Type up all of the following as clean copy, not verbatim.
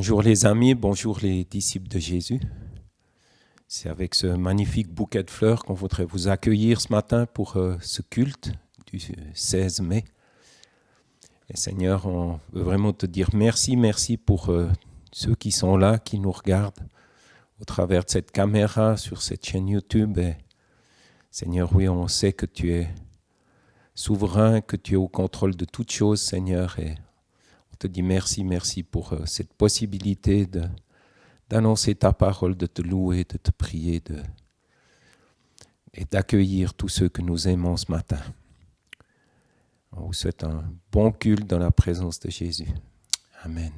Bonjour les amis, bonjour les disciples de Jésus. C'est avec ce magnifique bouquet de fleurs qu'on voudrait vous accueillir ce matin pour ce culte du 16 mai. Et Seigneur, on veut vraiment te dire merci pour ceux qui sont là, qui nous regardent au travers de cette caméra, sur cette chaîne YouTube. Et Seigneur, oui, on sait que tu es souverain, que tu es au contrôle de toutes choses, Seigneur. Et on te dit merci pour cette possibilité d'annoncer ta parole, de te louer, de te prier et d'accueillir tous ceux que nous aimons ce matin. On vous souhaite un bon culte dans la présence de Jésus. Amen.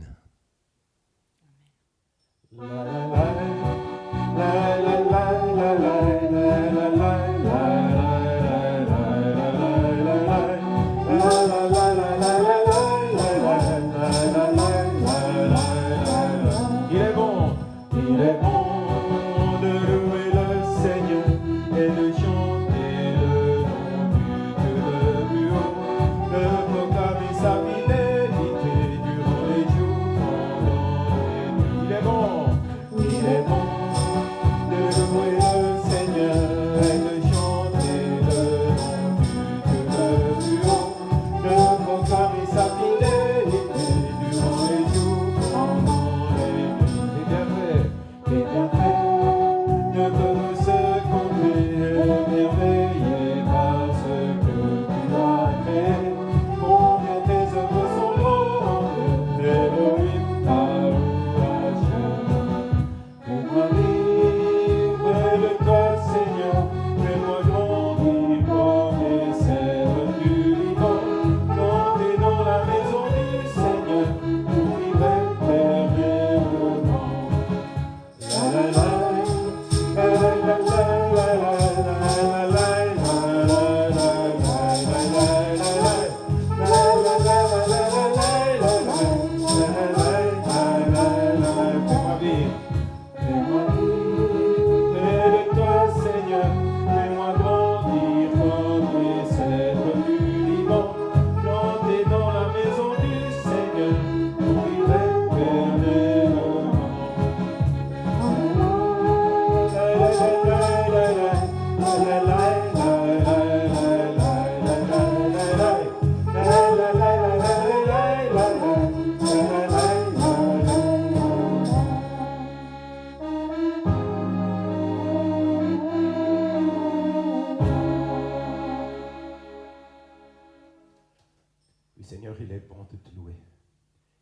Seigneur, il est bon de te louer.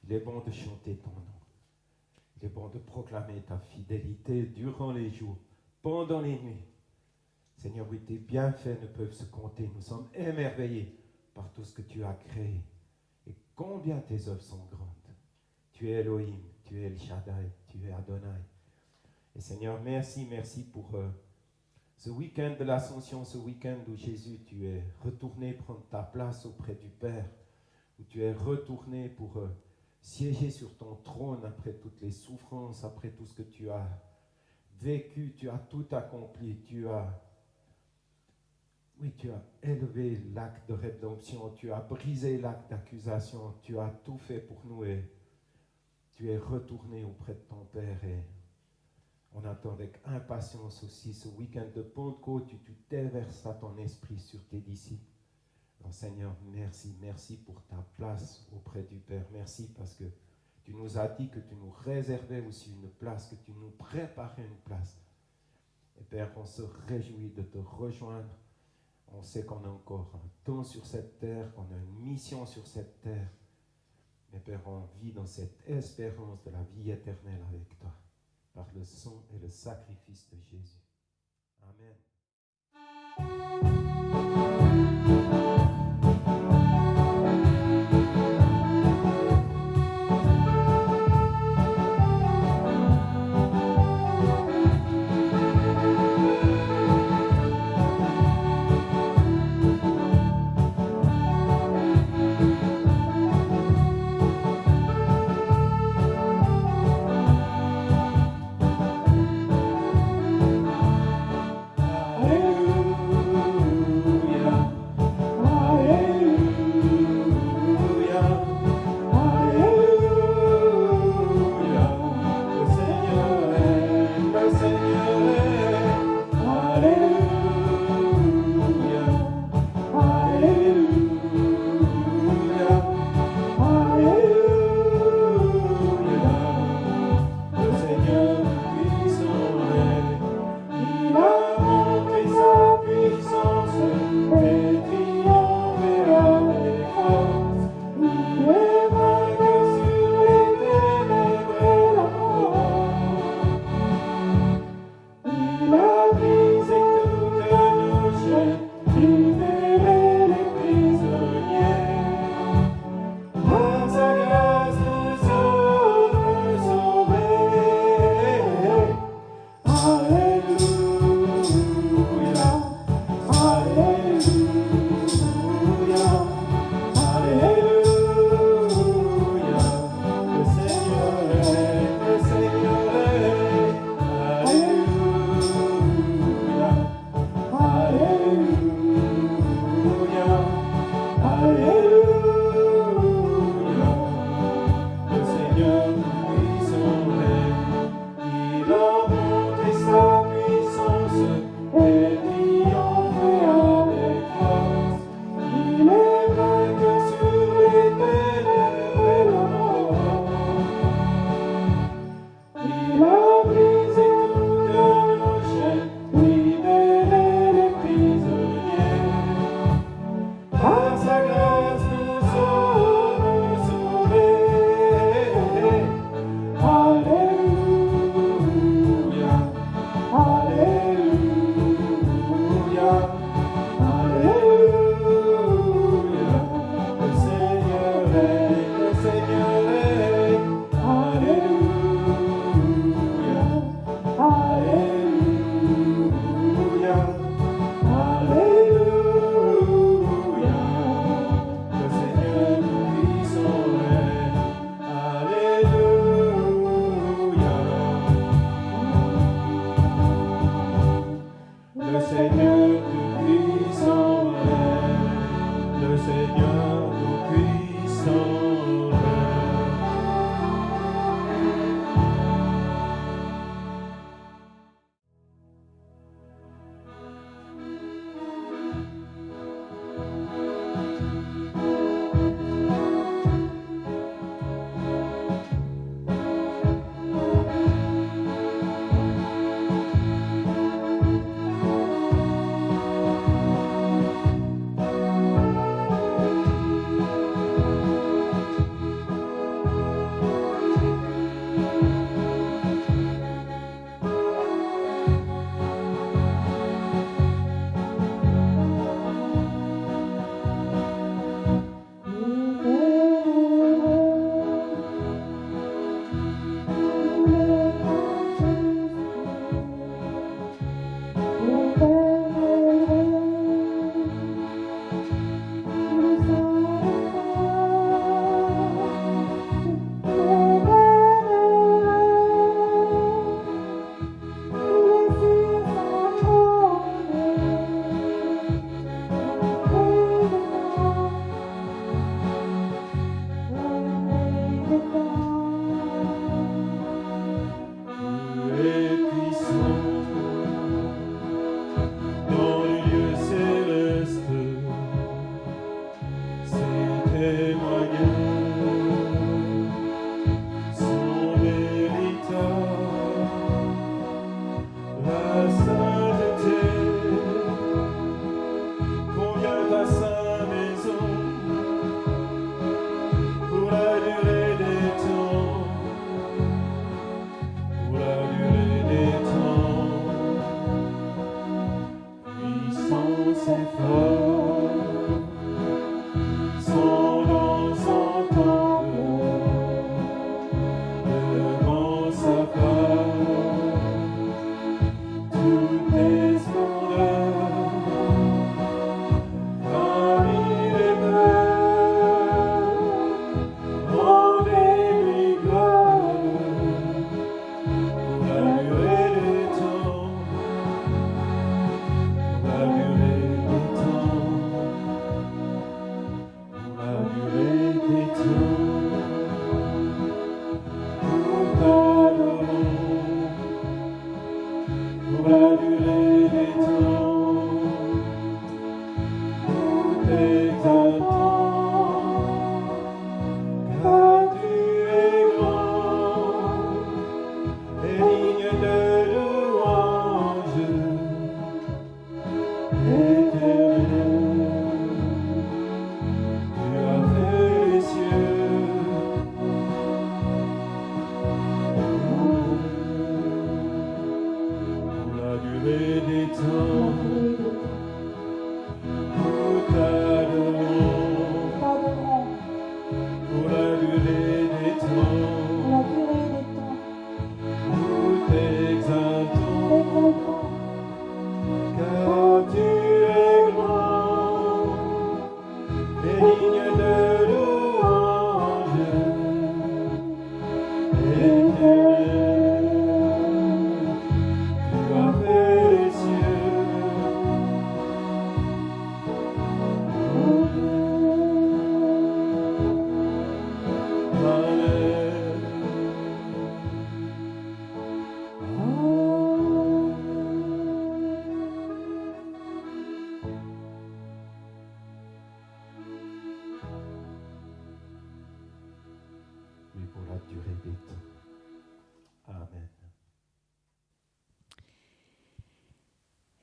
Il est bon de chanter ton nom. Il est bon de proclamer ta fidélité durant les jours, pendant les nuits. Seigneur, oui, tes bienfaits ne peuvent se compter. Nous sommes émerveillés par tout ce que tu as créé. Et combien tes œuvres sont grandes. Tu es Elohim, tu es El Shaddai, tu es Adonai. Et Seigneur, merci pour ce week-end de l'Ascension, ce week-end où Jésus, tu es retourné prendre ta place auprès du Père, où tu es retourné pour siéger sur ton trône après toutes les souffrances, après tout ce que tu as vécu, tu as tout accompli, tu as élevé l'acte de rédemption, tu as brisé l'acte d'accusation, tu as tout fait pour nous et tu es retourné auprès de ton Père et on attend avec impatience aussi ce week-end de Pentecôte où tu déverses ton esprit sur tes disciples. Alors Seigneur, merci pour ta place auprès du Père. Merci parce que tu nous as dit que tu nous réservais aussi une place, que tu nous préparais une place. Et Père, on se réjouit de te rejoindre. On sait qu'on a encore un temps sur cette terre, qu'on a une mission sur cette terre. Mais Père, on vit dans cette espérance de la vie éternelle avec toi, par le sang et le sacrifice de Jésus. Amen. Seigneur Tout-Puissant.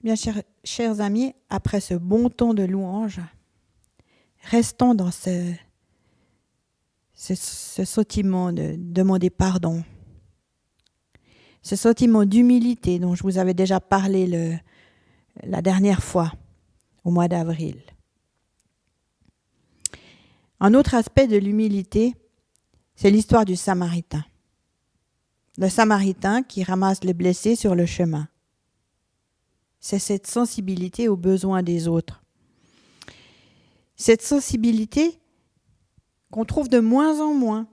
Bien, chers amis, après ce bon temps de louange, restons dans ce sentiment de demander pardon, ce sentiment d'humilité dont je vous avais déjà parlé la dernière fois, au mois d'avril. Un autre aspect de l'humilité, c'est l'histoire du Samaritain. Le Samaritain qui ramasse les blessés sur le chemin. C'est cette sensibilité aux besoins des autres. Cette sensibilité qu'on trouve de moins en moins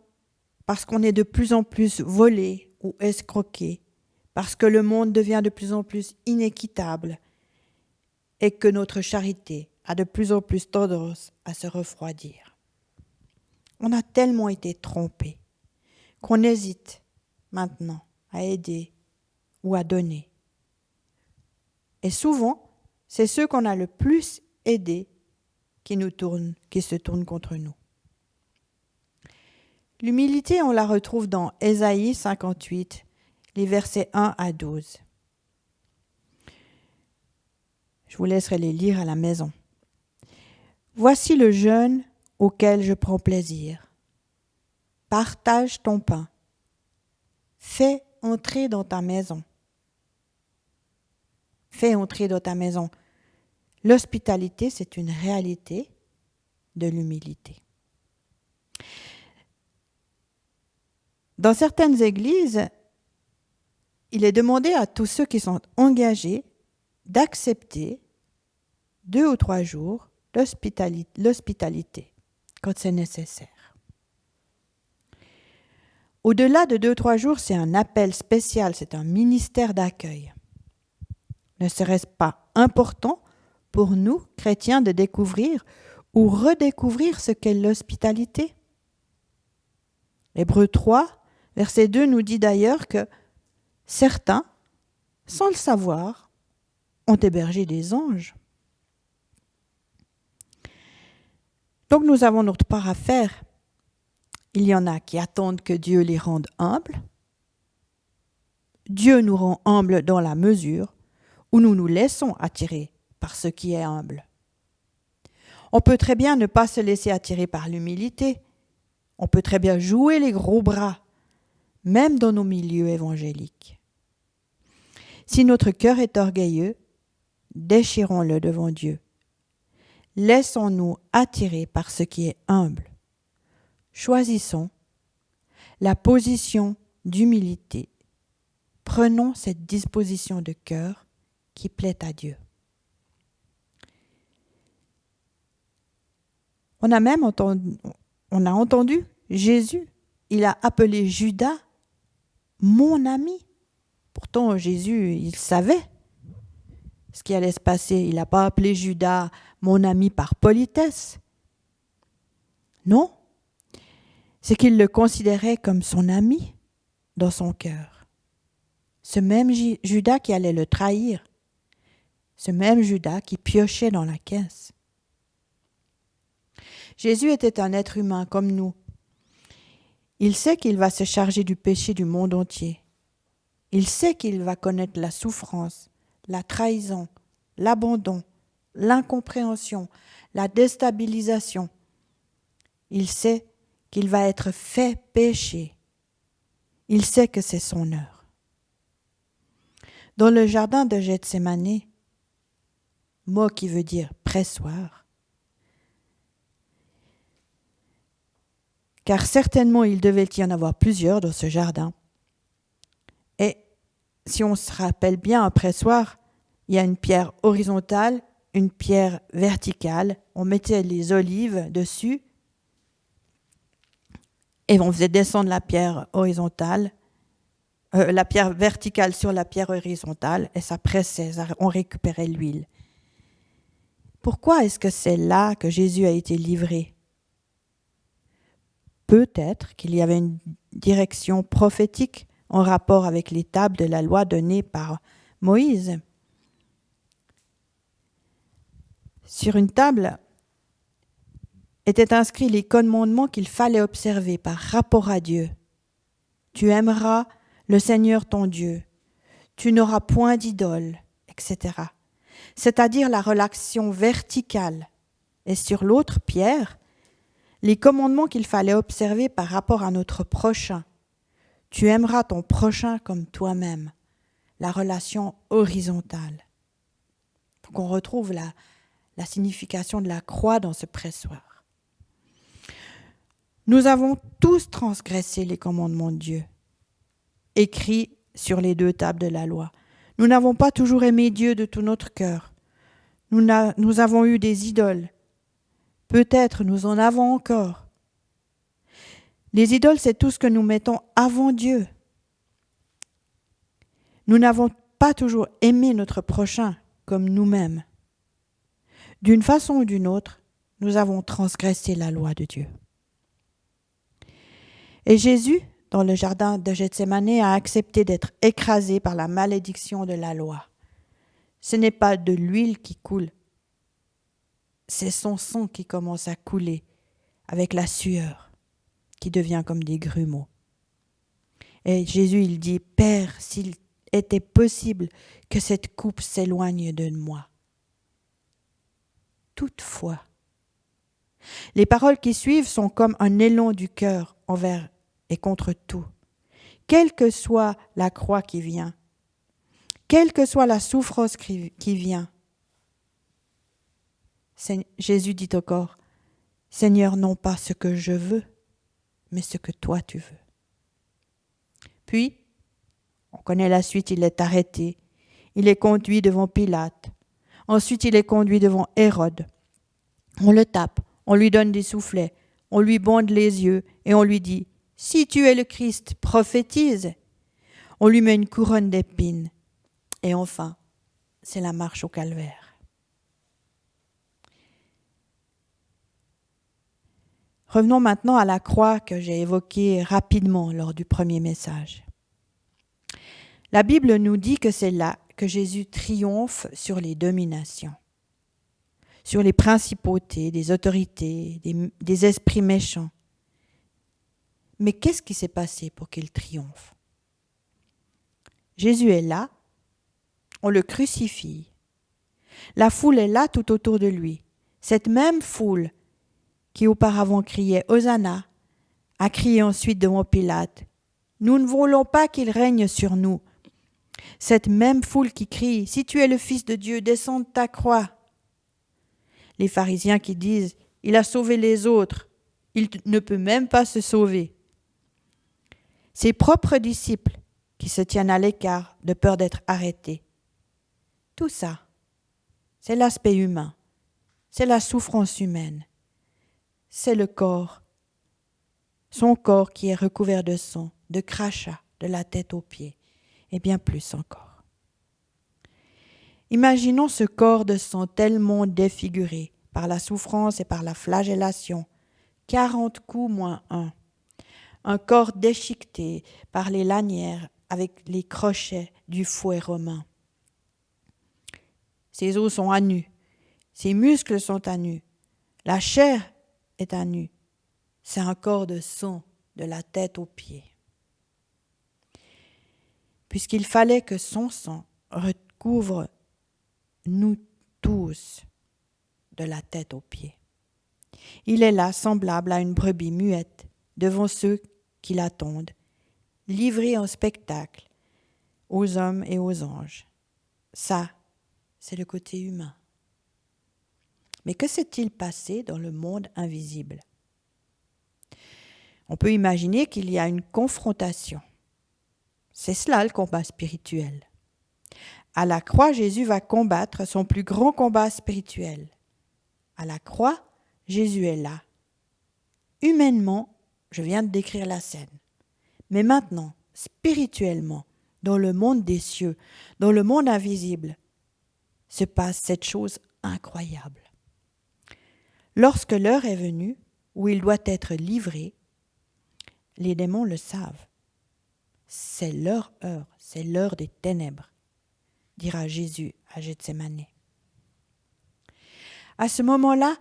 parce qu'on est de plus en plus volé ou escroqué, parce que le monde devient de plus en plus inéquitable et que notre charité a de plus en plus tendance à se refroidir. On a tellement été trompés qu'on hésite maintenant à aider ou à donner. Et souvent, c'est ceux qu'on a le plus aidés qui se tournent contre nous. L'humilité, on la retrouve dans Ésaïe 58, les versets 1 à 12. Je vous laisserai les lire à la maison. Voici le jeûne auquel je prends plaisir. Partage ton pain. Fais entrer dans ta maison. Fais entrer dans ta maison. L'hospitalité, c'est une réalité de l'humilité. Dans certaines églises, il est demandé à tous ceux qui sont engagés d'accepter 2 ou 3 jours l'hospitalité quand c'est nécessaire. Au-delà de 2 ou 3 jours, c'est un appel spécial, c'est un ministère d'accueil. Ne serait-ce pas important pour nous, chrétiens, de découvrir ou redécouvrir ce qu'est l'hospitalité? Hébreux 3, verset 2 nous dit d'ailleurs que certains, sans le savoir, ont hébergé des anges. Donc nous avons notre part à faire. Il y en a qui attendent que Dieu les rende humbles. Dieu nous rend humbles dans la mesure où nous nous laissons attirer par ce qui est humble. On peut très bien ne pas se laisser attirer par l'humilité. On peut très bien jouer les gros bras, même dans nos milieux évangéliques. Si notre cœur est orgueilleux, déchirons-le devant Dieu. Laissons-nous attirer par ce qui est humble. Choisissons la position d'humilité. Prenons cette disposition de cœur qui plaît à Dieu. On a entendu Jésus, il a appelé Judas mon ami. Pourtant, Jésus, il savait ce qui allait se passer. Il n'a pas appelé Judas mon ami par politesse. Non, c'est qu'il le considérait comme son ami dans son cœur. Ce même Judas qui allait le trahir, ce même Judas qui piochait dans la caisse. Jésus était un être humain comme nous. Il sait qu'il va se charger du péché du monde entier. Il sait qu'il va connaître la souffrance, la trahison, l'abandon, l'incompréhension, la déstabilisation. Il sait qu'il va être fait pécher. Il sait que c'est son heure. Dans le jardin de Gethsémani, mot qui veut dire pressoir, car certainement il devait y en avoir plusieurs dans ce jardin. Et si on se rappelle bien, un pressoir, il y a une pierre horizontale, une pierre verticale. On mettait les olives dessus et on faisait descendre la pierre horizontale, la pierre verticale sur la pierre horizontale, et ça pressait, on récupérait l'huile. Pourquoi est-ce que c'est là que Jésus a été livré? Peut-être qu'il y avait une direction prophétique en rapport avec les tables de la loi données par Moïse. Sur une table étaient inscrits les commandements qu'il fallait observer par rapport à Dieu. Tu aimeras le Seigneur ton Dieu. Tu n'auras point d'idole, etc. C'est-à-dire la relation verticale. Et sur l'autre pierre, les commandements qu'il fallait observer par rapport à notre prochain. Tu aimeras ton prochain comme toi-même. La relation horizontale. Donc on retrouve la signification de la croix dans ce pressoir. Nous avons tous transgressé les commandements de Dieu, écrits sur les 2 tables de la loi. Nous n'avons pas toujours aimé Dieu de tout notre cœur. Nous avons eu des idoles. Peut-être nous en avons encore. Les idoles, c'est tout ce que nous mettons avant Dieu. Nous n'avons pas toujours aimé notre prochain comme nous-mêmes. d'une façon ou d'une autre, nous avons transgressé la loi de Dieu. Et Jésus, dans le jardin de Gethsémane, a accepté d'être écrasé par la malédiction de la loi. Ce n'est pas de l'huile qui coule, c'est son sang qui commence à couler avec la sueur qui devient comme des grumeaux. Et Jésus, il dit, « Père, s'il était possible que cette coupe s'éloigne de moi. » Toutefois, les paroles qui suivent sont comme un élan du cœur envers et contre tout. Quelle que soit la croix qui vient, quelle que soit la souffrance qui vient, Jésus dit encore, « Seigneur, non pas ce que je veux, mais ce que toi tu veux. » Puis, on connaît la suite, il est arrêté, il est conduit devant Pilate. Ensuite, il est conduit devant Hérode. On le tape, on lui donne des soufflets, on lui bande les yeux et on lui dit « Si tu es le Christ, prophétise !» On lui met une couronne d'épines. Et enfin, c'est la marche au calvaire. Revenons maintenant à la croix que j'ai évoquée rapidement lors du premier message. La Bible nous dit que c'est là que Jésus triomphe sur les dominations, sur les principautés, des autorités, des esprits méchants. Mais qu'est-ce qui s'est passé pour qu'il triomphe? Jésus est là, on le crucifie. La foule est là tout autour de lui. Cette même foule qui auparavant criait « Hosanna » a crié ensuite devant Pilate « Nous ne voulons pas qu'il règne sur nous ». Cette même foule qui crie « Si tu es le Fils de Dieu, descends de ta croix ». Les pharisiens qui disent « Il a sauvé les autres, il ne peut même pas se sauver ». Ses propres disciples qui se tiennent à l'écart de peur d'être arrêtés. Tout ça, c'est l'aspect humain, c'est la souffrance humaine, c'est le corps, son corps qui est recouvert de sang, de crachats, de la tête aux pieds, et bien plus encore. Imaginons ce corps de sang tellement défiguré par la souffrance et par la flagellation, 40 coups moins un corps déchiqueté par les lanières avec les crochets du fouet romain. Ses os sont à nu, ses muscles sont à nu, la chair est à nu. C'est un corps de sang de la tête aux pieds. Puisqu'il fallait que son sang recouvre nous tous de la tête aux pieds. Il est là, semblable à une brebis muette, devant ceux qui l'attendent, livré en spectacle aux hommes et aux anges. Ça, c'est le côté humain. Mais que s'est-il passé dans le monde invisible? On peut imaginer qu'il y a une confrontation. C'est cela le combat spirituel. À la croix, Jésus va combattre son plus grand combat spirituel. À la croix, Jésus est là. Humainement, je viens de décrire la scène. Mais maintenant, spirituellement, dans le monde des cieux, dans le monde invisible, se passe cette chose incroyable. Lorsque l'heure est venue où il doit être livré, les démons le savent. C'est leur heure, c'est l'heure des ténèbres, dira Jésus à Gethsémane. À ce moment-là,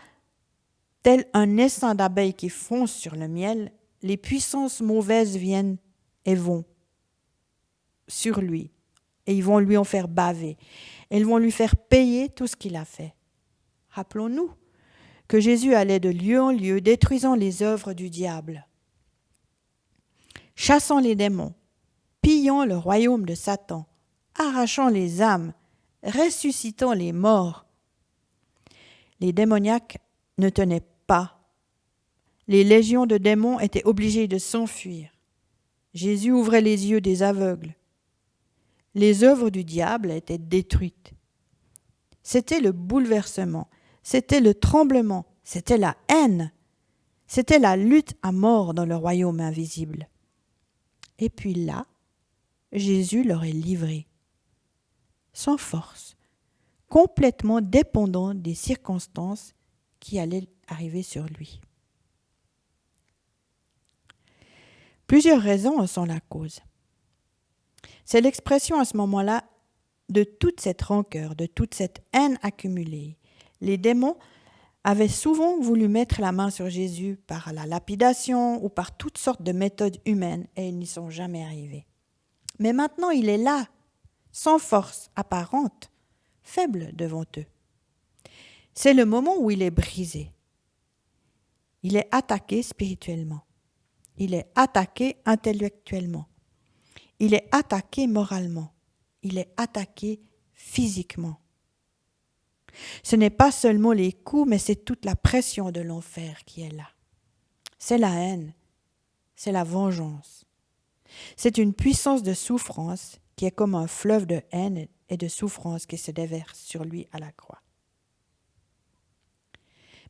tel un essaim d'abeilles qui fonce sur le miel, les puissances mauvaises viennent et vont sur lui, et ils vont lui en faire baver. Elles vont lui faire payer tout ce qu'il a fait. Rappelons-nous que Jésus allait de lieu en lieu, détruisant les œuvres du diable, chassant les démons, pillant le royaume de Satan, arrachant les âmes, ressuscitant les morts. Les démoniaques ne tenaient pas. Les légions de démons étaient obligées de s'enfuir. Jésus ouvrait les yeux des aveugles. Les œuvres du diable étaient détruites. C'était le bouleversement, c'était le tremblement, c'était la haine, c'était la lutte à mort dans le royaume invisible. Et puis là, Jésus leur est livré, sans force, complètement dépendant des circonstances qui allaient arriver sur lui. Plusieurs raisons en sont la cause. C'est l'expression à ce moment-là de toute cette rancœur, de toute cette haine accumulée. Les démons avaient souvent voulu mettre la main sur Jésus par la lapidation ou par toutes sortes de méthodes humaines et ils n'y sont jamais arrivés. Mais maintenant, il est là, sans force apparente, faible devant eux. C'est le moment où il est brisé. Il est attaqué spirituellement. Il est attaqué intellectuellement. Il est attaqué moralement. Il est attaqué physiquement. Ce n'est pas seulement les coups, mais c'est toute la pression de l'enfer qui est là. C'est la haine, c'est la vengeance. C'est une puissance de souffrance qui est comme un fleuve de haine et de souffrance qui se déverse sur lui à la croix.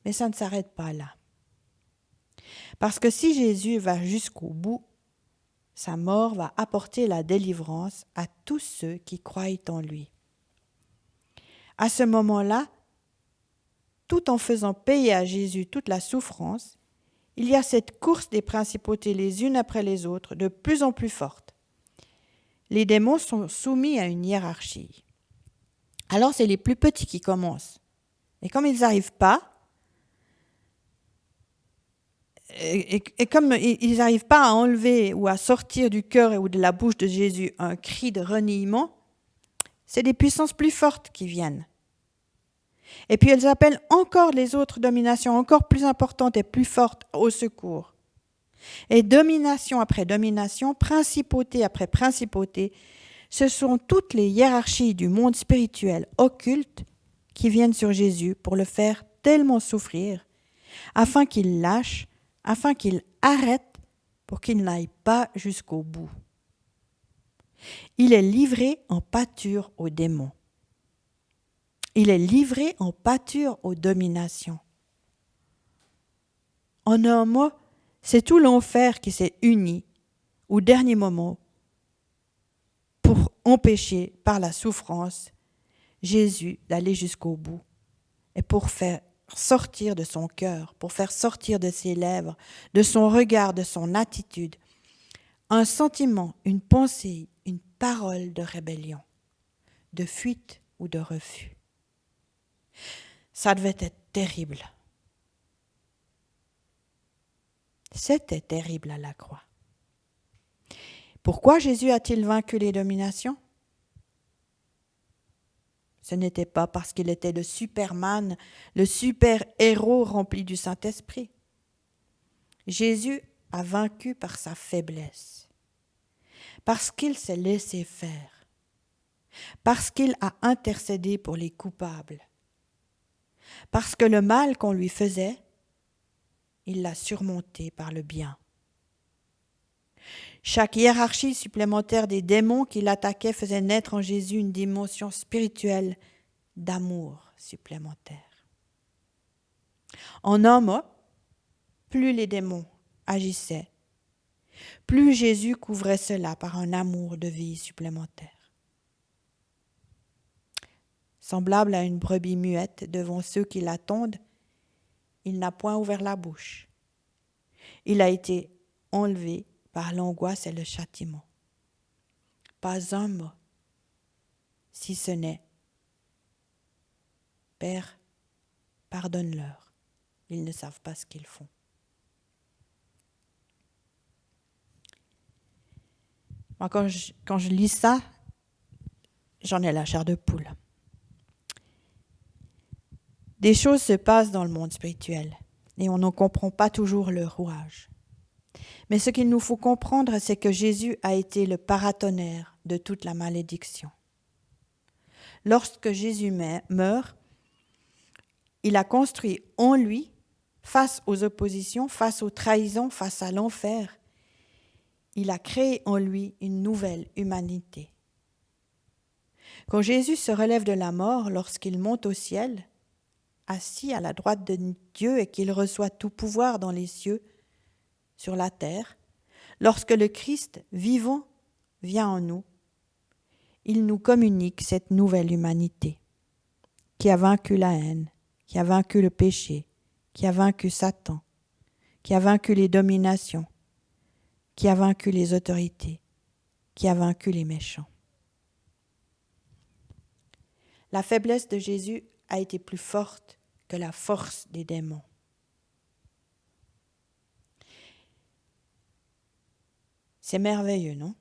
Mais ça ne s'arrête pas là. Parce que si Jésus va jusqu'au bout, sa mort va apporter la délivrance à tous ceux qui croient en lui. À ce moment-là, tout en faisant payer à Jésus toute la souffrance, il y a cette course des principautés les unes après les autres, de plus en plus forte. Les démons sont soumis à une hiérarchie. Alors c'est les plus petits qui commencent. Et comme ils n'arrivent pas, et comme ils n'arrivent pas à enlever ou à sortir du cœur ou de la bouche de Jésus un cri de reniement, c'est des puissances plus fortes qui viennent. Et puis elles appellent encore les autres dominations encore plus importantes et plus fortes au secours. Et domination après domination, principauté après principauté, ce sont toutes les hiérarchies du monde spirituel occulte qui viennent sur Jésus pour le faire tellement souffrir, afin qu'il lâche, afin qu'il arrête, pour qu'il n'aille pas jusqu'au bout. Il est livré en pâture aux démons. Il est livré en pâture aux dominations. En un mot, c'est tout l'enfer qui s'est uni au dernier moment pour empêcher par la souffrance Jésus d'aller jusqu'au bout et pour faire sortir de son cœur, pour faire sortir de ses lèvres, de son regard, de son attitude, un sentiment, une pensée, une parole de rébellion, de fuite ou de refus. Ça devait être terrible. C'était terrible à la croix. Pourquoi Jésus a-t-il vaincu les dominations ? Ce n'était pas parce qu'il était le Superman, le super-héros rempli du Saint-Esprit. Jésus a vaincu par sa faiblesse, parce qu'il s'est laissé faire, parce qu'il a intercédé pour les coupables, parce que le mal qu'on lui faisait, il l'a surmonté par le bien. Chaque hiérarchie supplémentaire des démons qui l'attaquaient faisait naître en Jésus une dimension spirituelle d'amour supplémentaire. En un mot, plus les démons agissaient, plus Jésus couvrait cela par un amour de vie supplémentaire. Semblable à une brebis muette devant ceux qui l'attendent, il n'a point ouvert la bouche. Il a été enlevé par l'angoisse et le châtiment. Pas un mot, si ce n'est « Père, pardonne-leur, ils ne savent pas ce qu'ils font ». Moi, quand je lis ça, j'en ai la chair de poule. Des choses se passent dans le monde spirituel et on ne comprend pas toujours le rouage. Mais ce qu'il nous faut comprendre, c'est que Jésus a été le paratonnerre de toute la malédiction. Lorsque Jésus meurt, il a construit en lui, face aux oppositions, face aux trahisons, face à l'enfer, il a créé en lui une nouvelle humanité. Quand Jésus se relève de la mort, lorsqu'il monte au ciel, assis à la droite de Dieu et qu'il reçoit tout pouvoir dans les cieux, sur la terre, lorsque le Christ vivant vient en nous, il nous communique cette nouvelle humanité. qui a vaincu la haine, qui a vaincu le péché, qui a vaincu Satan, qui a vaincu les dominations, qui a vaincu les autorités, qui a vaincu les méchants. La faiblesse de Jésus a été plus forte que la force des démons. C'est merveilleux, non?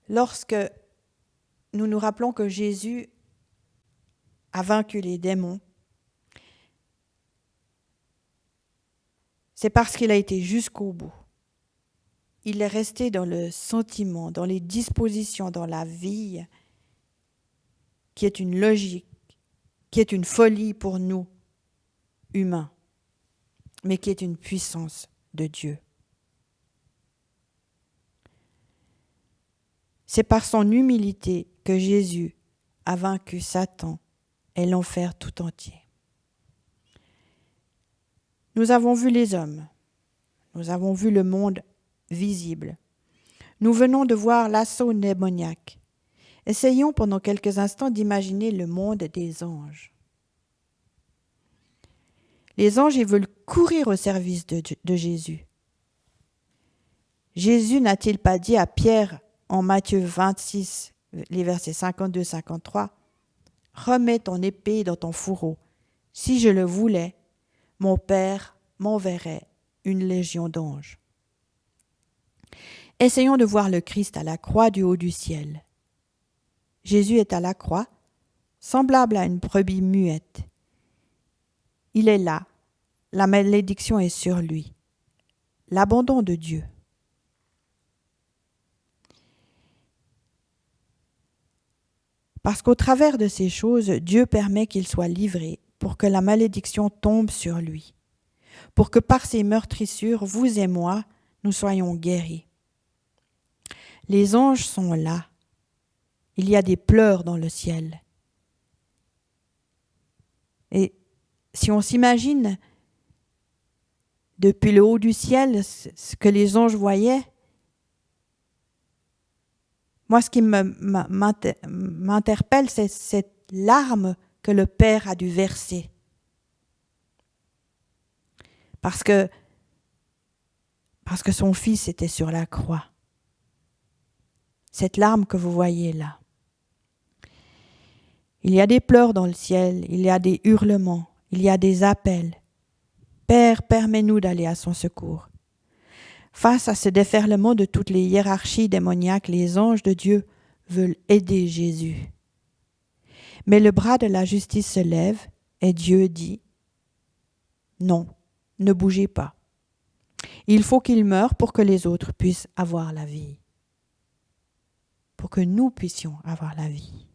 Lorsque nous nous rappelons que Jésus a vaincu les démons, c'est parce qu'il a été jusqu'au bout. Il est resté dans le sentiment, dans les dispositions, dans la vie, qui est une logique, qui est une folie pour nous, humains, mais qui est une puissance de Dieu. C'est par son humilité que Jésus a vaincu Satan et l'enfer tout entier. Nous avons vu les hommes, nous avons vu le monde visible. Nous venons de voir l'assaut démoniaque. Essayons pendant quelques instants d'imaginer le monde des anges. Les anges, ils veulent courir au service de Jésus. Jésus n'a-t-il pas dit à Pierre en Matthieu 26, les versets 52-53, « Remets ton épée dans ton fourreau. Si je le voulais, mon Père m'enverrait une légion d'anges. » Essayons de voir le Christ à la croix du haut du ciel. Jésus est à la croix, semblable à une brebis muette. Il est là, la malédiction est sur lui, l'abandon de Dieu. Parce qu'au travers de ces choses, Dieu permet qu'il soit livré pour que la malédiction tombe sur lui, pour que par ses meurtrissures, vous et moi, nous soyons guéris. Les anges sont là. Il y a des pleurs dans le ciel. Et si on s'imagine depuis le haut du ciel ce que les anges voyaient, moi ce qui m'interpelle, c'est cette larme que le Père a dû verser. Parce que son Fils était sur la croix. Cette larme que vous voyez là. Il y a des pleurs dans le ciel, il y a des hurlements, il y a des appels. Père, permets-nous d'aller à son secours. Face à ce déferlement de toutes les hiérarchies démoniaques, les anges de Dieu veulent aider Jésus. Mais le bras de la justice se lève et Dieu dit « Non, ne bougez pas. Il faut qu'il meure pour que les autres puissent avoir la vie. Pour que nous puissions avoir la vie. »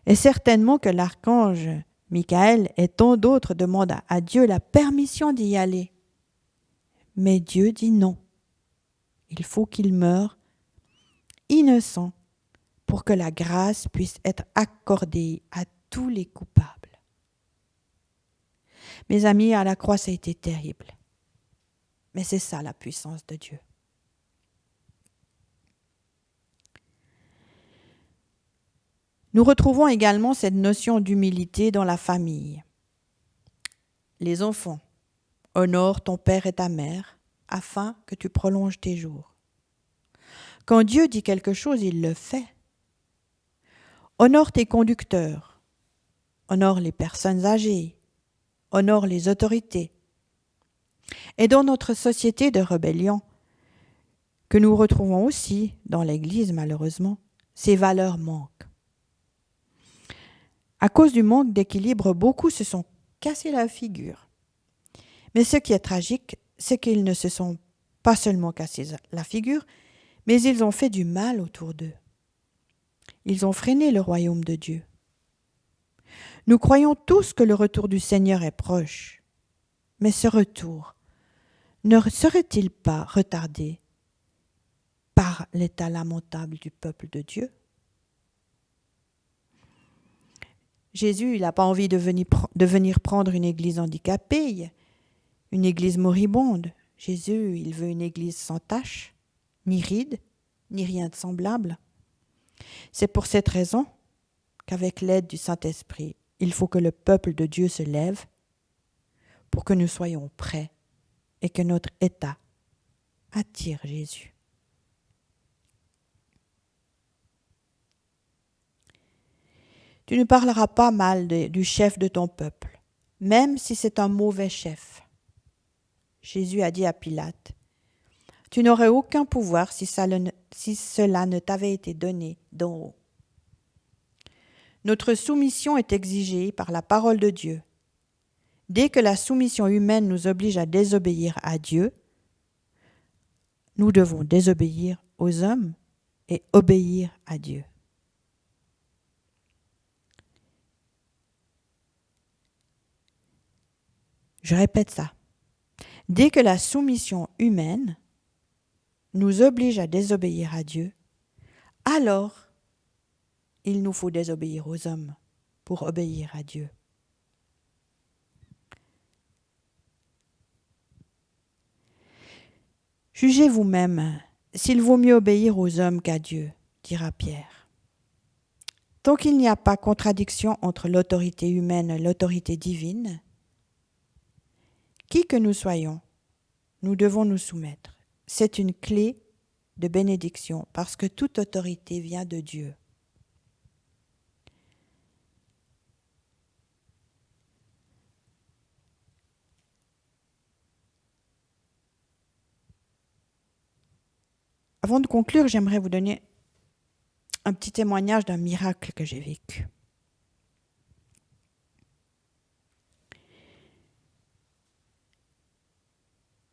Et certainement que l'archange Michael et tant d'autres demandent à Dieu la permission d'y aller. Mais Dieu dit non. Il faut qu'il meure innocent pour que la grâce puisse être accordée à tous les coupables. Mes amis, à la croix, ça a été terrible. Mais c'est ça la puissance de Dieu. Nous retrouvons également cette notion d'humilité dans la famille. Les enfants, honore ton père et ta mère, afin que tu prolonges tes jours. Quand Dieu dit quelque chose, il le fait. Honore tes conducteurs, honore les personnes âgées, honore les autorités. Et dans notre société de rébellion, que nous retrouvons aussi dans l'Église malheureusement, ces valeurs manquent. À cause du manque d'équilibre, beaucoup se sont cassés la figure. Mais ce qui est tragique, c'est qu'ils ne se sont pas seulement cassés la figure, mais ils ont fait du mal autour d'eux. Ils ont freiné le royaume de Dieu. Nous croyons tous que le retour du Seigneur est proche. Mais ce retour ne serait-il pas retardé par l'état lamentable du peuple de Dieu? Jésus, il n'a pas envie de venir prendre une église handicapée, une église moribonde. Jésus, il veut une église sans tache, ni ride, ni rien de semblable. C'est pour cette raison qu'avec l'aide du Saint-Esprit, il faut que le peuple de Dieu se lève pour que nous soyons prêts et que notre état attire Jésus. Tu ne parleras pas mal du chef de ton peuple, même si c'est un mauvais chef. Jésus a dit à Pilate, « Tu n'aurais aucun pouvoir si cela ne t'avait été donné d'en haut. » Notre soumission est exigée par la parole de Dieu. Dès que la soumission humaine nous oblige à désobéir à Dieu, nous devons désobéir aux hommes et obéir à Dieu. Je répète ça. Dès que la soumission humaine nous oblige à désobéir à Dieu, alors il nous faut désobéir aux hommes pour obéir à Dieu. Jugez vous-même s'il vaut mieux obéir aux hommes qu'à Dieu, dira Pierre. Tant qu'il n'y a pas contradiction entre l'autorité humaine et l'autorité divine, qui que nous soyons, nous devons nous soumettre. C'est une clé de bénédiction parce que toute autorité vient de Dieu. Avant de conclure, j'aimerais vous donner un petit témoignage d'un miracle que j'ai vécu.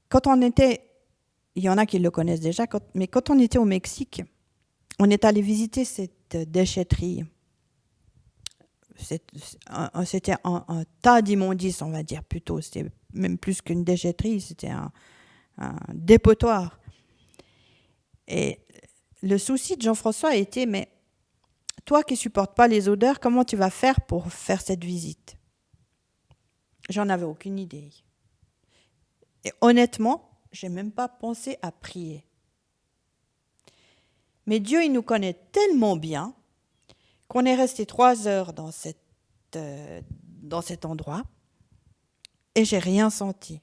Quand on était, il y en a qui le connaissent déjà, mais quand on était au Mexique, on est allé visiter cette déchetterie. C'était un tas d'immondices, on va dire plutôt. C'était même plus qu'une déchetterie, c'était un dépotoir. Et le souci de Jean-François a été, mais toi qui ne supportes pas les odeurs, comment tu vas faire pour faire cette visite? J'en avais aucune idée. Et honnêtement, je n'ai même pas pensé à prier. Mais Dieu, il nous connaît tellement bien qu'on est resté 3 heures dans cet endroit et j'ai rien senti.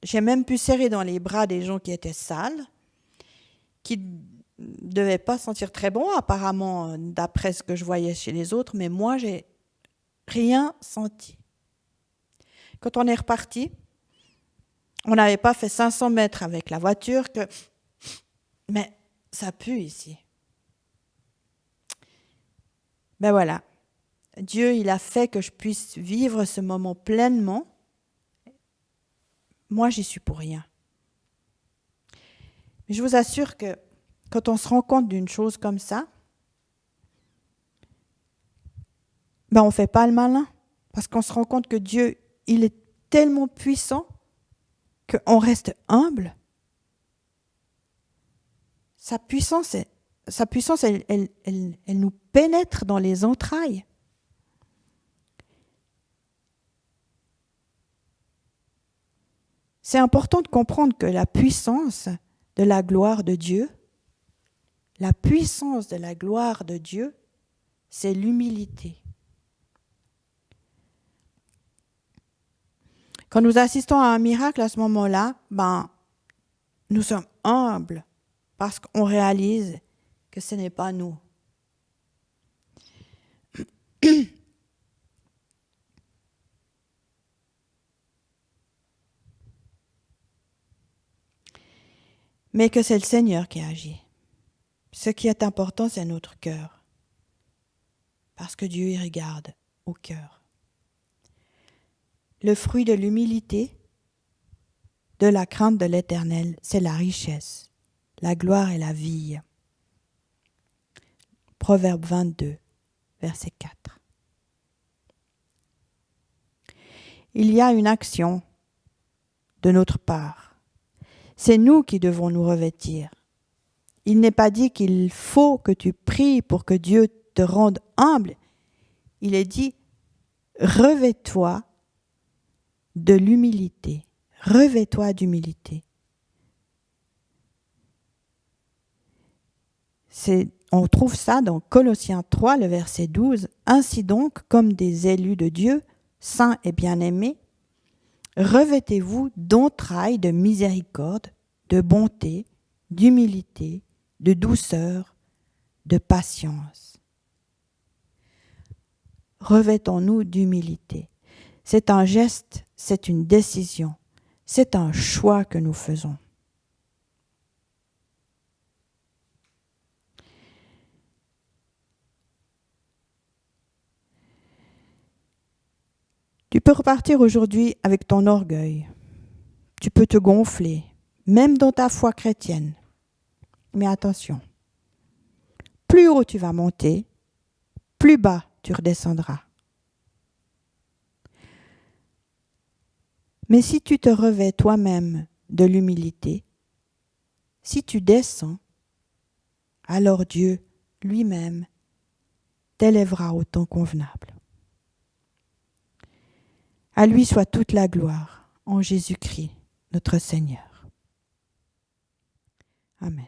J'ai même pu serrer dans les bras des gens qui étaient sales, qui ne devaient pas sentir très bon, apparemment, d'après ce que je voyais chez les autres, mais moi, j'ai rien senti. Quand on est reparti, on n'avait pas fait 500 mètres avec la voiture, mais ça pue ici. Ben voilà, Dieu, il a fait que je puisse vivre ce moment pleinement. Moi, j'y suis pour rien. Mais je vous assure que quand on se rend compte d'une chose comme ça, ben on ne fait pas le malin. Parce qu'on se rend compte que Dieu, il est tellement puissant qu'on reste humble. Sa puissance, elle nous pénètre dans les entrailles. C'est important de comprendre que la puissance de la gloire de Dieu, c'est l'humilité. Quand nous assistons à un miracle à ce moment-là, nous sommes humbles parce qu'on réalise que ce n'est pas nous. Mais que c'est le Seigneur qui agit. Ce qui est important, c'est notre cœur. Parce que Dieu y regarde au cœur. Le fruit de l'humilité, de la crainte de l'Éternel, c'est la richesse, la gloire et la vie. Proverbe 22, verset 4. Il y a une action de notre part. C'est nous qui devons nous revêtir. Il n'est pas dit qu'il faut que tu pries pour que Dieu te rende humble. Il est dit, revêt-toi de l'humilité. Revêt-toi d'humilité. On trouve ça dans Colossiens 3, le verset 12. « Ainsi donc, comme des élus de Dieu, saints et bien-aimés, revêtez-vous d'entrailles de miséricorde, de bonté, d'humilité, de douceur, de patience. » Revêtons-nous d'humilité. C'est un geste, c'est une décision, c'est un choix que nous faisons. Tu peux repartir aujourd'hui avec ton orgueil. Tu peux te gonfler, même dans ta foi chrétienne. Mais attention, plus haut tu vas monter, plus bas tu redescendras. Mais si tu te revêts toi-même de l'humilité, si tu descends, alors Dieu lui-même t'élèvera au temps convenable. À lui soit toute la gloire, en Jésus-Christ, notre Seigneur. Amen.